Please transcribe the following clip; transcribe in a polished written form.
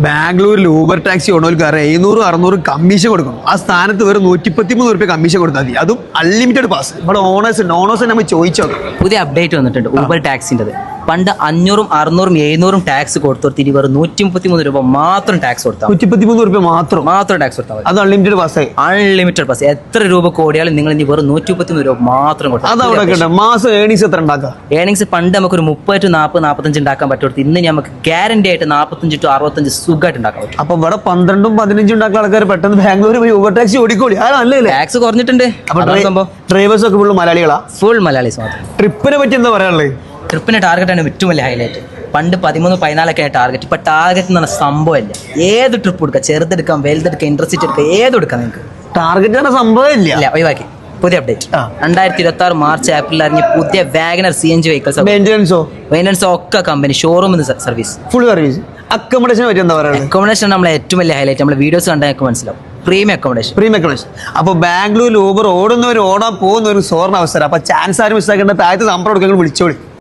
ബാംഗ്ലൂരിൽ Uber taxi ഓണോൽക്കാരെ 700-600 commission കൊടുക്കണം. ആ സ്ഥാനത്ത് വെറും 113 കമ്മീഷൻ കൊടുത്താൽ മതി. അതും അൺലിമിറ്റഡ് പാസ്. ഇവിടെ ഓണേഴ്സ് നമ്മൾ ചോദിച്ചോ. പുതിയ അപ്ഡേറ്റ് വന്നിട്ടുണ്ട് ഊബർ ടാക്സിൻ്റെത്. പണ്ട് 500-600-700 ടാക്സ് കൊടുത്തോർത്തി ഇനി വെറും 133 രൂപ മാത്രം ടാക്സ് കൊടുത്താൽ 113 രൂപ മാത്രം ടാക്സ് കൊടുത്താൽ മതി. അത് അൺലിമിറ്റഡ് പാസ്സായി. Unlimited pass. എത്ര രൂപ കൂടിയാലും നിങ്ങൾ ഇനി വെറും 133 രൂപ മാത്രം കൊടുത്താൽ. അതവിടെ മാസം ഏണിങ്സ് എത്ര ഉണ്ടാക്കാം? ഏണിങ്സ് പണ്ട് നമുക്ക് ഒരു 30-40-45 ഉണ്ടാക്കാൻ പറ്റും. ഇന്ന് നമുക്ക് ഗ്യാരണ്ടി ആയിട്ട് 45-65 സുഖമായിട്ട് ഉണ്ടാക്കാൻ പറ്റും. അപ്പൊ ഇവിടെ 12-15 ഉണ്ടാക്കുന്ന ആൾക്കാർ പെട്ടെന്ന് ബാംഗ്ലൂർ പോയി ഊബർ ടാക്സി ഓടിക്കോളി. അല്ലേ ടാക്സ് കുറഞ്ഞിട്ടുണ്ട്. ഡ്രൈവേഴ്സ് ഒക്കെ ഫുൾ മലയാളികളാ? ഫുൾ മലയാളീസ് മാത്രം. ട്രിപ്പിനെ പറ്റി എന്താ പറയാനുള്ളത്? ട്രിപ്പിന്റെ ടാർഗറ്റാണ് ഏറ്റവും വലിയ ഹൈലൈറ്റ്. പണ്ട് 13-14 ടാർഗറ്റ്. ഇപ്പൊ ടാർഗറ്റ് എന്ന് പറഞ്ഞ സംഭവമില്ല. ഏത് ട്രിപ്പ് എടുക്കാം, ചെറുതെടുക്കാം, വലുതെടുക്കാം, ഇന്റർസിറ്റി എടുക്കാം, ഏതെടുക്കാം നിങ്ങൾക്ക്. ടാർഗറ്റ് സംഭവം ഇല്ല. ഒഴിവാക്കി. പുതിയ അപ്ഡേറ്റ് 2026 മാർച്ച് ഏപ്രിൽ ഇറങ്ങിയ പുതിയ വാഗനർ CNG വെഹിക്കിൾസ്. മെയിൻ്റനൻസോ ഒക്കെ കമ്പനി ഷോറൂമിൽ നിന്ന് സർവീസ്, ഫുൾ സർവീസ്. അക്കോമഡേഷനെ പറ്റി എന്താ പറയുക? അക്കോമഡേഷൻ നമ്മളെ ഏറ്റവും വലിയ ഹൈലൈറ്റ്. നമ്മളെ വീഡിയോസ് കണ്ടാൽ നമുക്ക് മനസ്സിലാവും. Premium accommodation. അപ്പൊ ബാംഗ്ലൂരിൽ ഊബർ ഓടുന്നവരും ഓടാൻ പോകുന്നവരും സോറിന് അവസരം. അപ്പൊ ചാൻസ് ആരും മിസ്സാക്കേണ്ട. താഴത്ത് നമ്പർ കൊടുക്കാൻ വിളിച്ചോളി.